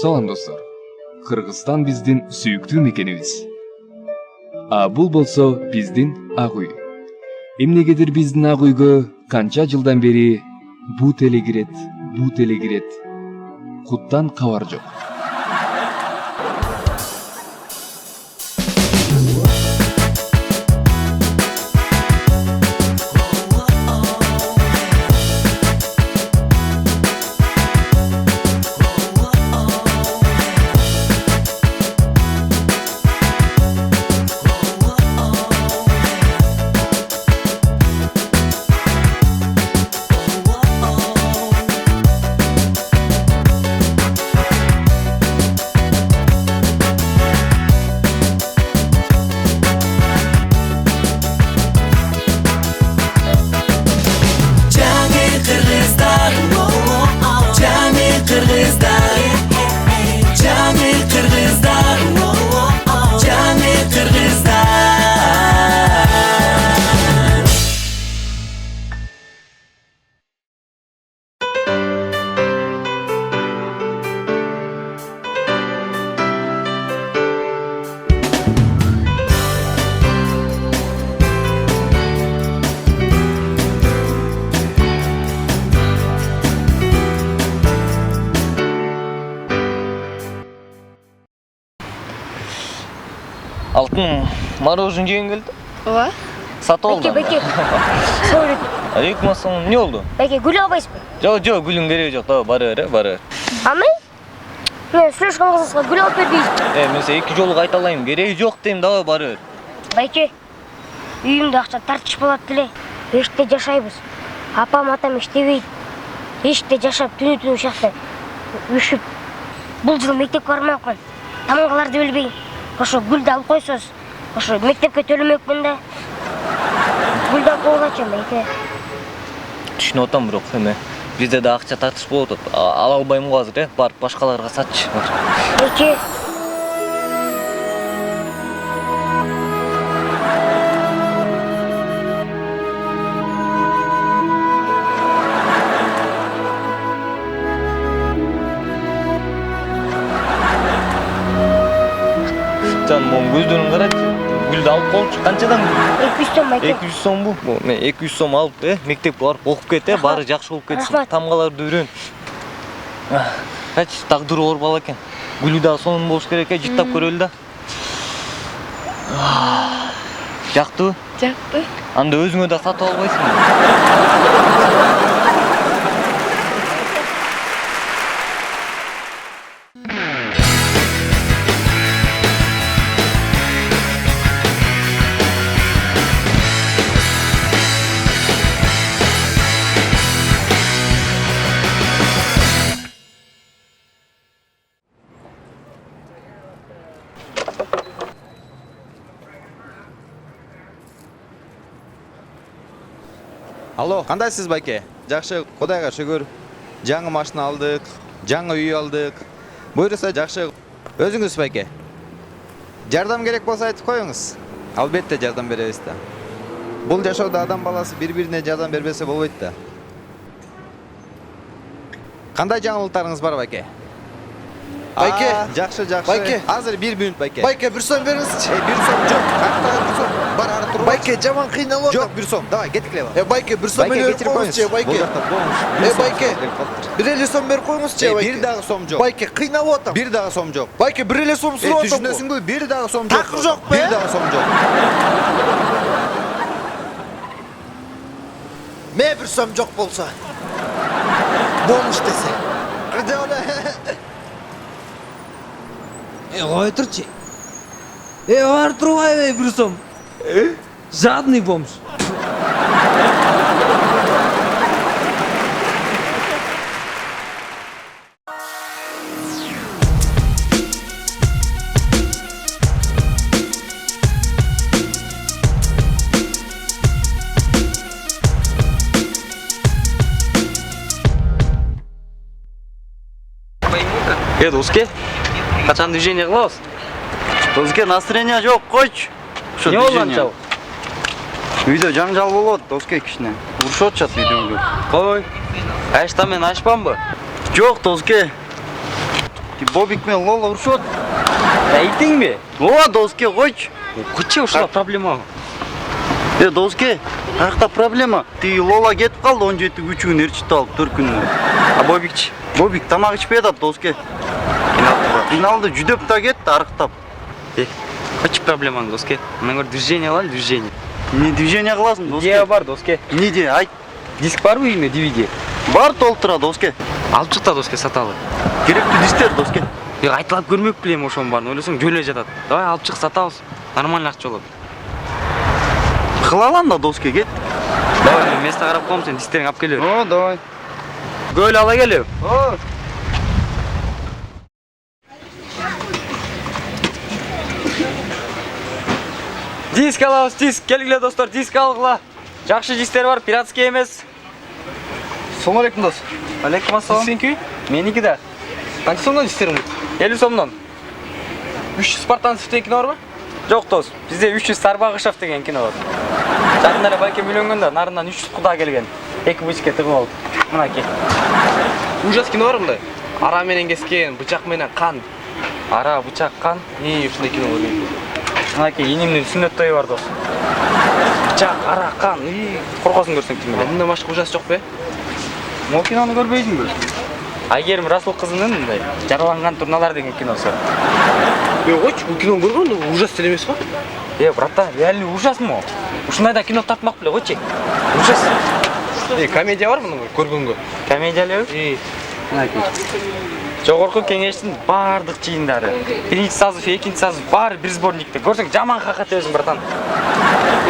Салам достор. Кыргызстан биздин сүйүктүү мекенибиз. Бул болсо биздин ак үй. Эмнегедир биздин ак үйгө канча жылдан бери бут эле кирет. Куттан кабар жок. Алтын мороженое жеген келди. Ооба. Сатып алдым. Беке. Sorry. Алейкум ассалам. Не болду? Беке, гүл албайсызбы? Жок, гүлүн кереги жок. Давай бара бер. Алмай? Мен сүйлөшкөн кызыңызга гүл алып бер дейсиз. Мен сени 2 жолу кайталайм. Кереги жок дейм, давай бара бер. Беке, үйүмдө акча тартыш болот деле. Эшикте жашайбыз. Апам атам иштебейт. Эшикте жашап түнү ушакта үшүп. Бул жыл мектепке бармакмын. Тамгаларды билбейм. Ошо гүлдү алып койсоз, ошо мектепке төлөмөкмүн да. Гүлдү алып койгачым беке. Түшүнүп атам, бирок эме бизде да акча тартыш болуп атат. Ала албайм го азыр, барып башкаларга сатчы. Беке. Canım onun gözlerini karayt. Gülde alıp koymuş. Kançadan gül? 200 сом беке. 200 сом bu. Мен 200 сом алып, мектепке барып окуп кет, баары жакшы болуп кетсин. Тамгаларды үйрөн. Кач тагдыры оор бала экен. Гүлү да сонун болуш керек экен, жыттап көрөлү да. Жактыбы? Жакты. Анда өзүңө да сатып албайсың. Алло, кандайсыз байке? Жакшы, Кудайга шүгүр. Жаңы машина алдык, жаңы үй алдык. Буйруса жакшы. Өзүңүз байке. Жардам керек болсо айтып коюңуз. Албетте жардам беребиз да. Бул жашоодо адам баласы бири-бирине жардам бербесе болбойт да. Кандай жаңылыктарыңыз бар байке? Байке. Жакшы. Байке. Азыр 1 мүнөт байке. Байке, 1 сом бериңизчи. 1 сом жок. Кантта 1 сом? Бар ары туруп. Байке, жаман кыйналып атам. Жок 1 сом. Давай, кетикле бар. Байке, 1 сом берип коюңузчу, байке. Байке. 1 сом берип коюңузчу, байке. 1 дагы сом жок. Байке, кыйналып атам. 1 дагы сом жок. Байке, 1 сом сурап атам. Түшүнөсүңбү? 1 дагы сом жок. Такыр жок бе? 1 дагы сом жок. Ме 1 сом жок болсо. Болмуш десе. Кой турчу. Бар турбайбы 1 сом. Жадный бомж. Доске, качан движение кылабыз? Доске, настроение жок, койчу. Не болду анчалык? Үйдө жаңжал болот, Доске кичине. Урушуп атышат үйдөгүлөр. Кой. Айшта мен ашпамбы? Жок, Доске. Бобик менен Лола урушуп атат. Айтыңбы? Ооба, доске, койчу. Куче ушула проблема. Доске, каякта проблема? Тиги Лола кетип калды 17 күчүгүн ээрчитип алып 4 күндө. А Бобикчи? Бобик тамак ичпей атат, доске. Финалды жүдөп да кетти, арыктап. Куче проблемаң, доске. Мен гөр движение кылалы, движение. Не движение кыласың, доске? Идея бар, доске. Не де, айт. Диск барбы үйүңдө, DVD? Бар толтура, доске. Алып чык да, доске, саталы. Керектүү дистер, доске. Айтылып көрмөк билем ошонун баарын. Ойлосоң жөлө жатат. Давай алып чык, сатабыз. Нормально акча болот. Кылалам да, доске, кет. Давай, мен место карап коем, сен дистериңди алып келе бер. О, давай. Көл ала келе. О. Диск алабыз, диск. Келгиле достор, диск алгыла. Жакшы дисктер бар, пиратский эмес. Assalamu alaikum дос. Алейкум ассалам. Сеники? Меники да. Қанша сомнан дистерің? 50 сомдон. 300 Спартанцев деген кино бар ма? Жок дос, бизде 300 Сарбагышев деген кино бар. Жакында эле байке үйлөнгөндө нарынан 300 куда келген. Эки бычке тыгып алып. Мынакей. Ужас кино бар мындай. Ара менен кескен, бычак менен кан. Ара, бычак, кан. Ушундай кино бар. Мынакей инимдин сүннөт тойу бар дос. Бычак, ара, кан. Коркосуң көрсөң тим эле. Мындан башка ужас жок бе? Могу кинону көрбөйсүңбү? Айгерим Расул кызынын мындай жараланган турналар деген киносу. Койчу, бул кинону көргөн, ужас деле эмес го? Братан, реальный ужасмы? Ушундай да кино тапмак беле, койчу. Ужас. Комедия бар мунун көргөнгө? Комедиялы? Мынакей. Жогорку кеңештин бардык жыйындары. Биринчи сазыв, экинчи сазыв баары бир сборникте. Көрсөң жаман какат өзүң, братан.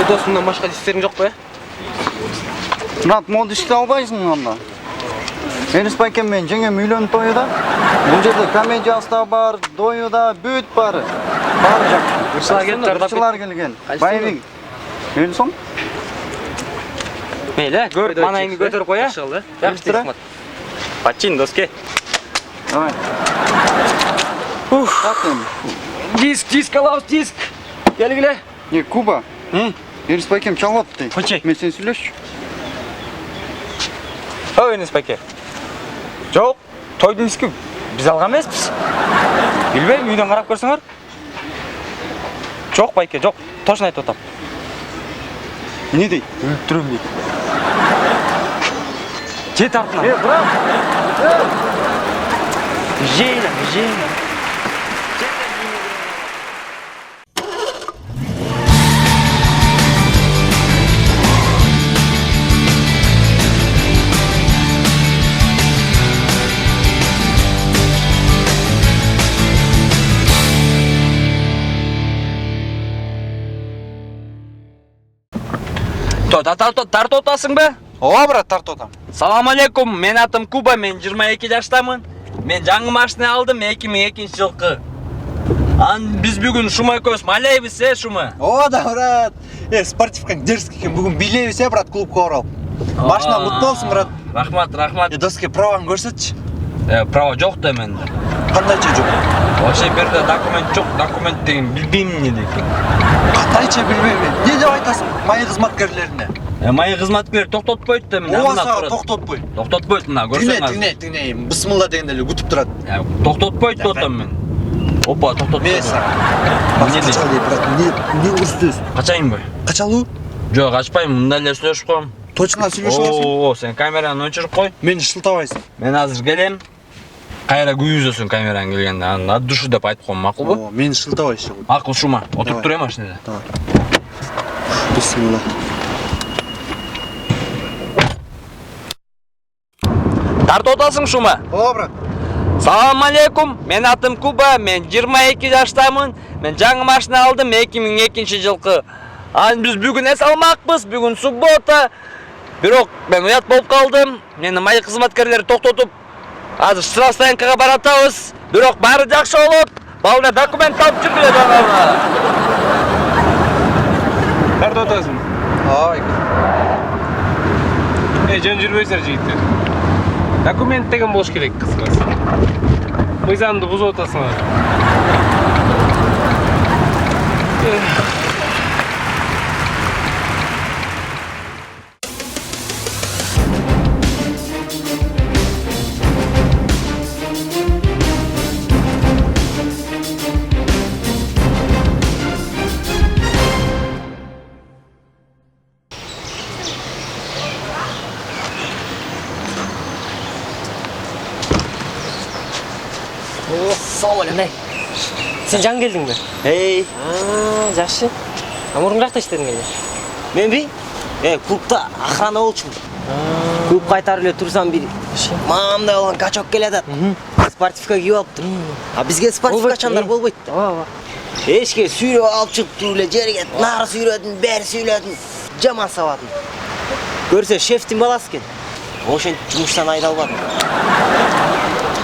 Дос, мындан башка дистериң жок бе? Мурат, могу дисти албайсың анда. Энис байкем менен жеңем үйлөнүп тоюда. Бул жерде комедиясы да бар, дою да, бүт бары. Баары жакшы. Ырчылар келген. Байбек. Элүү сом? Мейлі, көр, манайыңды көтөрүп коя. Жакшы рахмат. Пачин, доске. Давай. Диск алабыз, диск. Келгиле. Не, Куба. Энис байкем чалып атты. Койчу. Мен сен сүйлөшчү. Ой, Энис байке. Жок, тойдун диски биз алган эмеспиз. Билбейм, үйдөн карап көрсөңөр. Жок байке, жок. Точно айтып атам. Не дейт? Өлтүрөм дейт. Жет артына. Брат. Жейна. Тартып атасың бе? Ооба, брат, тартып атам. Салам алейкум, мен атым Куба, мен 22 жаштамын. Мен жаңы машина алдым 2002 жылкы. Биз бүгүн Шума экөөбүз малейбиз, Шума? Ооба да, брат. Спортивкаң дерзкий экен. Бүгүн бийлейбиз, брат, клубка барып. Машина мукту болсун, брат. Рахмат. Доске праваңды көрсөтчү. Права жок да менде. Кандайча жок? Вообще берде документ жок, документ деген билбейм эмне дейт. Кандайча билбейм. Не деп айтасың майы кызматкерлерине? Майы кызматкерлер токтотпойт да мен. Ооба, токтотпойт. Токтотпойт мына көрсөңүз. Тине. Бисмилла дегенде эле күтүп турат. Токтотпойт деп атам мен. Опа, токтотпойт. Эмне дейт, брат? Не урустуз? Качайынбы? Качалуу? Жок, ачпайм, мындай эле сүйлөшүп коем. Точно сүйлөшүп аласың? О, сен камераны өчүрүп кой. Мени шылтабайсың. Мен азыр келем. Кайра күйүзөсүң камераң келгенде. От души деп айтып коем, макулбу? О, мени шылтабайсың. Макул, Шума. Отуруп турайын машинада. Давай. Бисмилла. Тартып атасың, Шума? Ооба, брат. Салам алейкум. Мен атым Куба, мен 22 жаштамын. Мен жаңы машина алдым 2002 жылкы. Биз бүгүн эс алмакпыз. Бүгүн суббота. Бирок мен уят болуп калдым. Мени майы кызматкерлери токтотуп, азыр штрафстоянкага баратабыз. Бирок баары жакшы болот. Балдар документ алып жүргүлө жанагы. Тартып атасың? Ой. Жөн жүрбөйсүздөр жигиттер. Документ деген болуш керек, кыскасы. Мыйзамды бузуп атасыңар. Сау өлем, Сен жаң келдің бе? Жақсы. Мұрын қақта іштедің келді? Мен бе? Клубта охрана болчумун. Клуб кайтарып эле турсам бир мамдай болгон качок келатат. Спортивка кийип алыптыр. А бизге спортив качандар болбойт. Эшикке сүйрөп алып чыгып туруп эле жерге нары сүйрөдүм, бери сүйрөдүм. Жаман сабадым. Көрсө шефтин баласы экен. Ошентип жумуштан айдалбадым.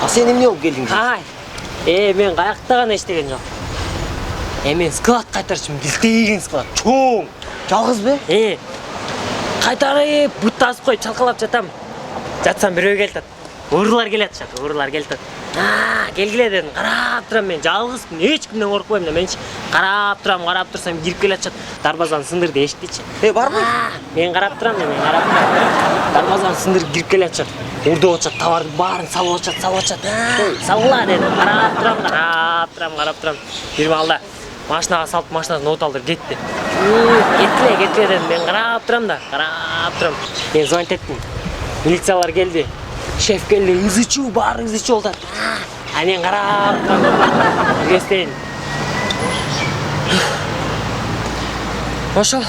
А сен эмне болуп келдиң? Мен каякта гана иштеген жок. Мен склад кайтарчымын, билтейген склад. Чоң. Жалгыз бе? Кайтарып, бут тасып коюп чалкалап жатам. Жатсам бирөө келатат. Урлар келатышат, келгиле дедим. Карап турам, мен жалгызмын, эч кимден коркпойм да. Менчи карап турсам кирип келатышат. Дарбазаны сындырды эшитичи. Барбы? Мен карап турам. Дарбазаны сындырып кирип келатышат. Урдап атышат, товардын баарын салып атышат. Салгыла дедим. Карап турам. Бир маалда машинага салып, машинасын от алдырып кетти. Кеткиле дедим. Мен карап турам. Мен звонить еттим. Милициялар келди. Шеф келди, ызычуу, баары ызычуу болот. Мен карап турам. Кестейин. Ошол.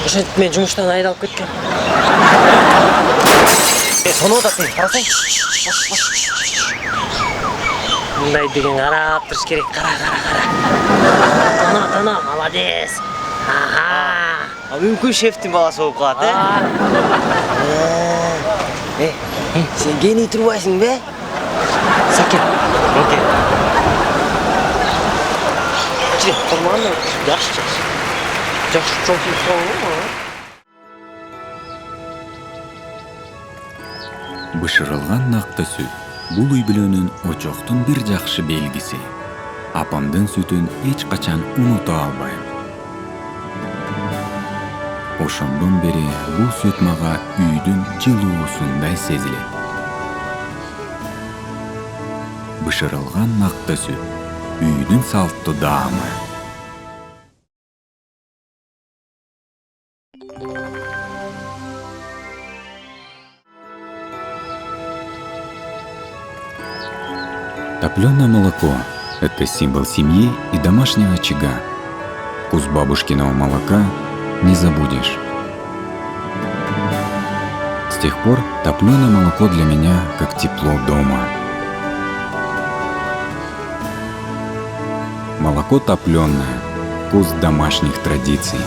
Ошентип мен жумуштан айдалып кеткем. Сону да сен карасаң. Мындай деген карап туруш керек. Кара. Тана, молодец. Мүмкүн шефтин баласы болуп калат, Сен гений турбайсың бе? Сакен. Окей. Чире, форманда жакшы. Чоң Бышырылган накты сүт бул үй бүлөнүн очоктун бир жакшы белгиси. Апамдын сүтүн эч качан унута албайм. Ошондон бери бул сүт мага үйдүн жылуусундай сезилет. Бышырылган накты сүт үйдүн салттуу даамы. Топлёное молоко – это символ семьи и домашнего очага. Вкус бабушкиного молока не забудешь. С тех пор топлёное молоко для меня как тепло дома. Молоко топлёное – вкус домашних традиций.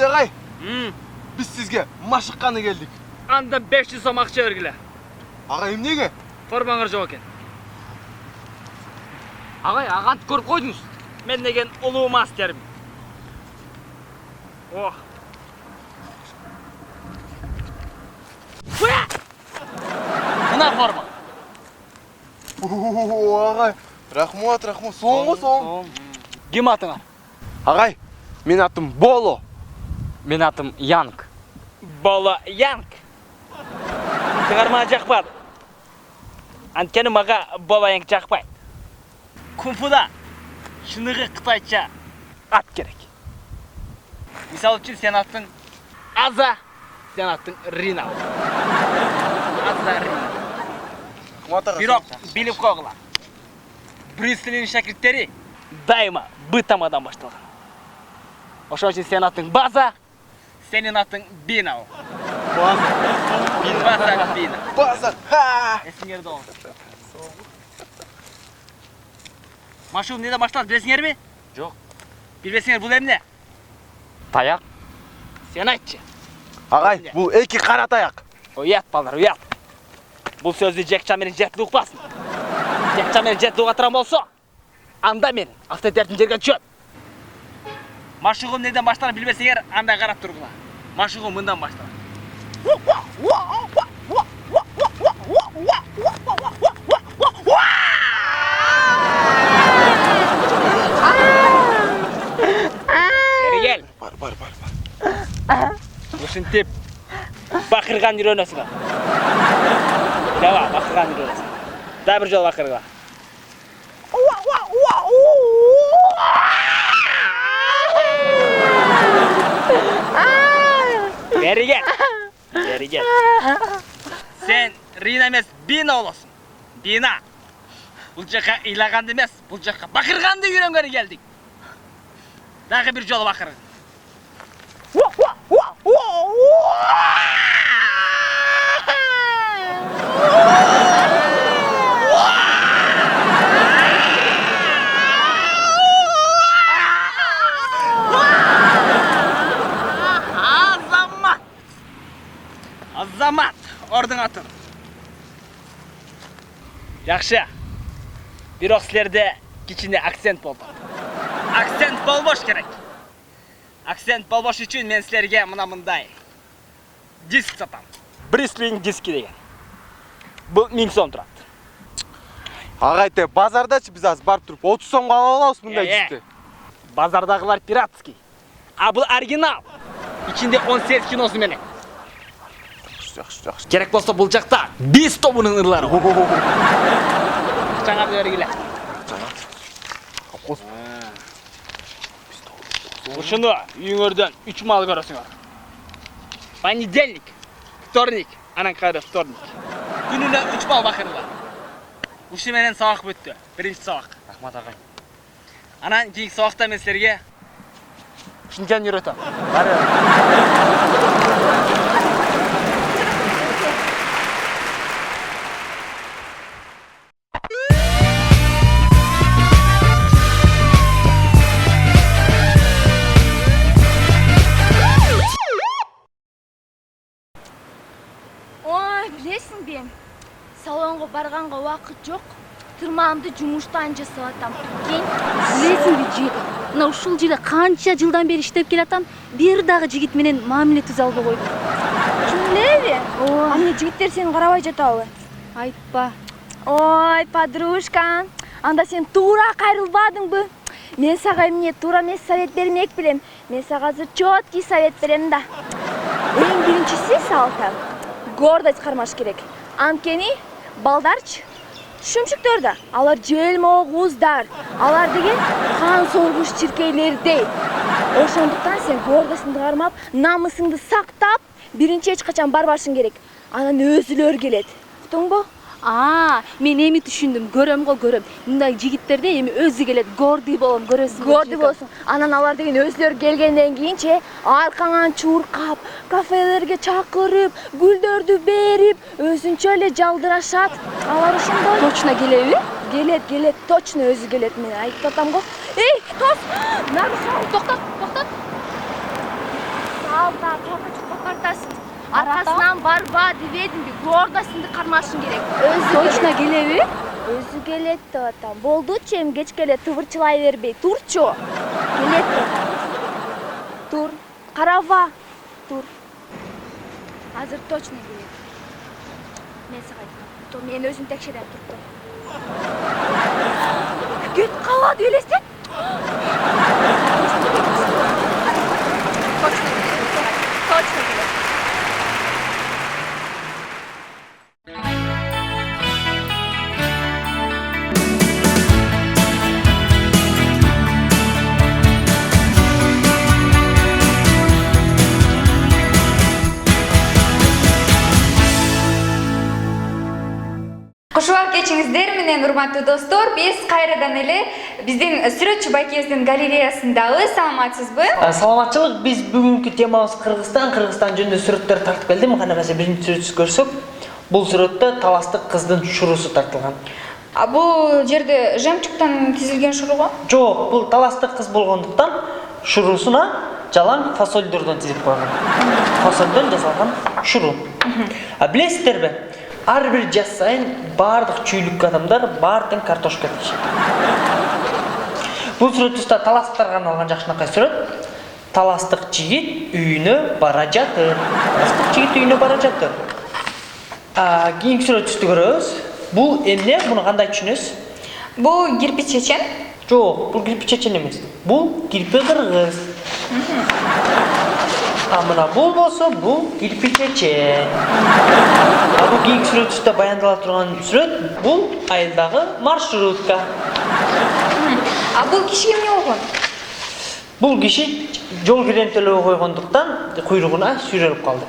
Ағай, біз сізге машыққаны келдік. Анда 500 сом акча бергиле. Ағай, эмнеге? Формаңар жок экен. Агай, агантты көрүп койдуңуз. Мен деген улуу мастермин. Мына форма. Ағай, рахмат, соң. Ким атыңар? Ағай, мен атым Боло. Мен атым Янг. Боло Янг. Атыңар мага жакпады. Анткени мага Боло Янг жакпайт. Кунфуда чыныгы кытайча ат керек. Мисалы үчүн сен аттың Аза, сен аттың Рина. Аза Рина. Бирок билип койгула. Брюслинин шакирттери дайыма Б тамадан башталган. Ошон үчүн сен аттың База, сенин аттың Бина. База. Эсиңерде болсун. Машуу эмнеден башталат билесиңерби? Жок. Билбесиңер бул эмне? Таяк. Сен айтчы. Ағай, бұл эки кара таяк. Уят балдар, уят. Бул сөздү Жекча менен жетти укпасын. Жекча менен жетти угатыран болсо, анда мен авторитетим жерге түшөт. Машугум эмнеден башталат билбесиңер, анда карап тургула. Машугум мындан башталат. ушинтип бакырган үйрөнөсүң. Давай, бакырган үйрөнөсүң. Да бир жолу бакыргыла. Бери кел. Бери кел. Сен Рина эмес, Бина болосуң. Бина. Бул жака ыйлаганды эмес, бул жака бакырганды үйрөнгөнү келдик. Дагы бир жолу бакыр. Азамат, ордуңа тур. Жакшы. Бирок силерде кичине акцент болду. Акцент болбош керек. Акцент болбош үчүн мен силерге мындай диск сатам. Брислинг диски деген. Бул 1000 сом турат. Агайте, базардачы биз аз барып туруп 30 сомго ала алабыз мындай дисти. Базардагылар пиратский. А бул оригинал. Ичинде 18 киносу менен. Жакшы. Керек болсо бул жакта 5 тобунун ырлары бар. Жаңа бергиле. Ушуну үйүңөрдөн 3 мал көрөсүңөр. Понедельник, вторник, анан кайра вторник. Күнүнө 3 мал бакыргыла. Ушу менен сабак бүттү. Биринчи сабак. Рахмат агай. Анан кийинки сабакта мен силерге ушунчаны үйрөтөм. Білесің бе, салонға барғанға уақыт жоқ, тырмамды жұмыштан жасап атам. Білесің бе, жігіт, мына ушул жерде қанша жылдан бері иштеп келатам, бир дагы жигит менен мамиле түзө албай койдум. Чынлебе? Аны жигиттер сени карабай жатабы? Айтпа. Ой, подружка, анда сен туура кайрылбадыңбы? Мен сага эмне туура эмес совет бермек билем. Мен сага азыр чёткий совет берем да. Эң биринчиси салта. Гордость кармаш керек. Анткени балдарчы шүмшүктөр да, алар желмо куздар. Алар деген кан соргуч чиркейлердей. Ошондуктан сен гордостуңду кармап, намысыңды сактап, биринчи эч качан барбашың керек. Анан өзүлөр келет. Уктуңбу? Мен эми түшүндүм, көрөм го көрөм. Мындай жигиттерде эми өзү келет, гордый болом, көрөсүң. Гордый болсуң. Анан алар деген өзүлөр келгенден кийинче аркаңан чуркап, кафелерге чакырып, гүлдөрдү берип, өзүнчө эле жалдырашат. Алар ошондой. Точно келеби? Келет, точно өзү келет. Мен айтып атам го. Эй, тос! Нары сал, токтот. Сал, тартасың. Аркасынан барба дебедимби, гордостуңду кармашың керек. Точно келеби? Өзү келет деп атам. Болдучу, эми кечке эле тыбырчылай бербей, турчу. Келет деп атам. Тур, караба, тур. Азыр точно келет. Мен сага айттым. Мен өзүм текшерем туруп. Кет калады элестет. Точно келет. Кушубак кечиңиздер менен урматтуу достор, биз кайрадан эле биздин сүрөтчү байкебиздин галереясындабыз. Саламатсызбы? Саламатчылык. Биз бүгүнкү темабыз Кыргызстан жөнүндө сүрөттөр тартып келдим. Канагача биринчи сүрөтүбүздү көрсөк, бул сүрөттө таластык кыздын шурусу тартылган. Бул жерде жемчугтан тизилген шуру го? Жок, бул таластык кыз болгондуктан шурусуна жалаң фасолдордон тизип койгон. Фасолдон жасалган шуру. Билесиздерби? Ар бир жаз сайын бардык чүйлүк адамдар бардын картошка тешет. Бул сүрөтүбүздө таластыктарга арналган жакшынакай сүрөт. Таластык жигит үйүнө бара жатыр. Кийинки сүрөтүбүздү көрөбүз. Бул эмне? Муну кандай түшүнөсүз? Бул кирпич чечен? Жок, бул кирпич чечен эмес. Бул кирпи кыргыз. А мына бул болсо бул кирпичече. А бул кийинки сүрөтүстө баяндала турган сүрөт бул айылдагы маршрутка. А бул кишиге эмне болгон? Бул киши жол кирентелөө койгондуктан куйругуна сүйрөлүп калды.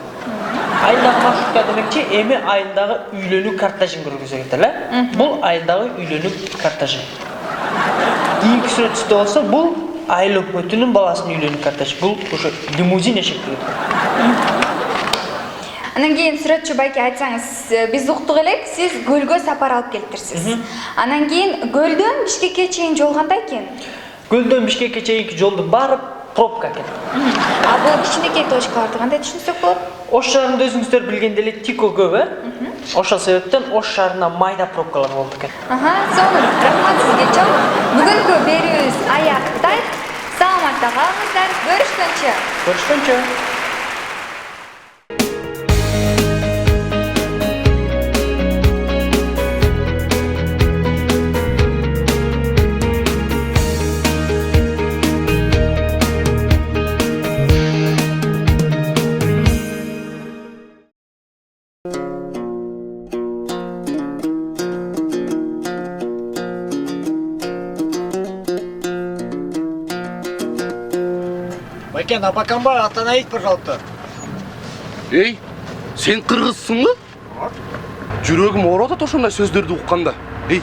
Айылдагы маршрутка демекчи эми айылдагы үйлөнүү картажын көргөзөт эле. Бул айылдагы үйлөнүү картажы. Кийинки сүрөтүстө болсо бул айыл өкмөтүнүн баласынын үйлөнүү картажы. Бул ошо лимузин эшектеги. Анан кийин сүрөтчү байке айтсаңыз, биз уктук элек, сиз көлгө сапар алып келиптирсиз. Анан кийин көлдөн Бишкекке чейин жол кандай экен? Көлдөн Бишкекке чейинки жолду барып пробка экен. А бул кичинекей точкаларды кандай түшүнсөк болот? Ош шаарында өзүңүздөр билгендей эле Тико көп, Ошол себептен Ош шаарына майда пробкалар болду экен. Сонун, рахмат сизге чоң. Бүгүнкү берүүбүз аяктайт. Саламатта калыңыздар. Көрүшкөнчө. Көрүшкөнчө. Байкен, Абаканбай, остановить, пожалуйста. Эй, сен кыргызсыңбы? Жүрөгүм ооруп атат ошондой сөздөрдү укканда. Эй,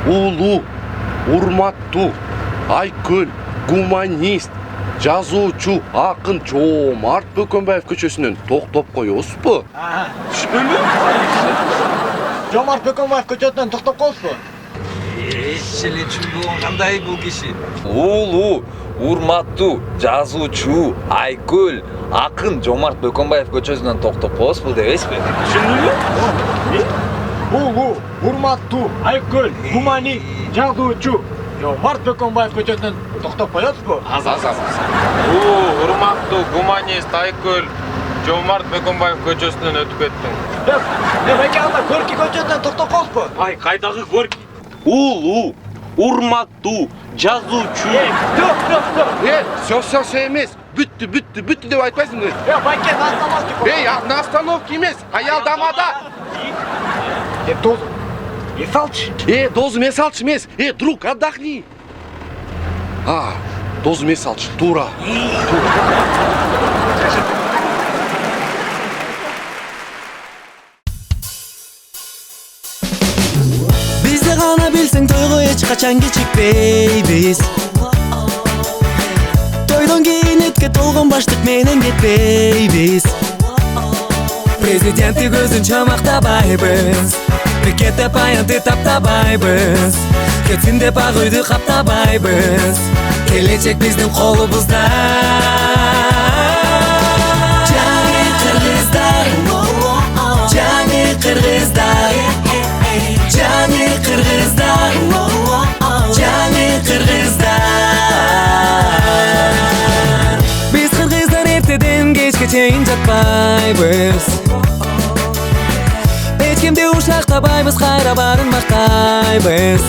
улуу, урматтуу, айкөл, гуманист, жазуучу, акын Жоомарт Бөкөнбаев көчөсүнөн токтоп коебузбу? Түшүнбөйбү? Жоомарт Бөкөнбаев көчөсүнөн токтоп коебузбу? Эч эле түшүнбөгөн кандай бул киши? Улуу, урматтуу, жазуучу, айкөл, акын Жоомарт Бөкөнбаев көчөсүнөн токтоп коебузбу дебейсизби? Түшүндүңбү? Улуу, урматтуу, айкөл, гуманист, жазуучу, Жоомарт Бөкөнбаев көчөсүнөн токтоп коебузбу? Улуу, урматтуу, гуманист, айкөл, Жоомарт Бөкөнбаев көчөсүнөн өтүп кеттиң. Байке, анда Горький көчөсүнөн токтоп коебузбу? Ай, кайдагы Горький? Улуу, урматтуу, жазуучу. Все эмес. Бүттү деп айтпайсыңбы? Байке, на остановке. Эй, на остановке эмес, аялдамада. Дозу, эс алчы. Дозу эс алчы эмес. Друг, отдохни. Дозу эс алчы, туура. Бизди гана билсең, тойго эч качан кечикпейбиз. Тойдон кийин этке толгон баштык менен кетпейбиз. Президенtti көзүн чамактабайбыз. Пикетте паянты таптабайбыз. Кетсин деп ак үйдү каптабайбыз. Келечек биздин колубузда. Жаңы кыргыздар, жаңы кыргыздар, жаңы кыргыздар, жаңы кыргыздар. Биз кыргыздар эртеден кечке чейин жатпайбыз. Эч кимди ушактабайбыз, кайра барын мактайбыз.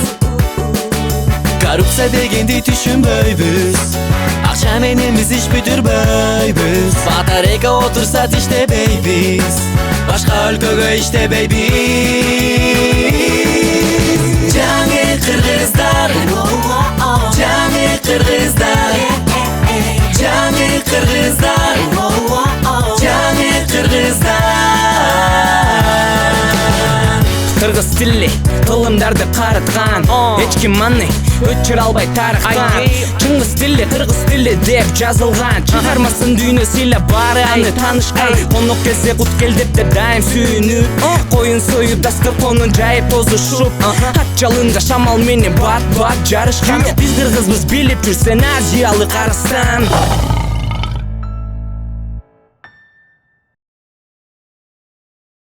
Коррупция дегенди түшүнбөйбүз. Акча менен биз иш бүтүрбөйбүз. Батарейка отурса иштебейбиз. Башка өлкөгө иштебейбиз. Жаңы кыргыздар, жаңы кыргыздар, жаңы кыргыздар, жаңы кыргыздар. Кыргыз тили кылымдарды карыткан, эч ким аны өчүрө албай тарыхтан. Чыңгыз тили, кыргыз тили деп жазылган. Чыгармасын дүйнө сыйлап баары аны таанышкан. Конок келсе кут кел деп дайым сүйүнүп, коюн союп дасторконун жайып тозушуп, ат жалында шамал менен бат жарышкан. Биз кыргызбыз билип жүрсен Азиялык Арыстан.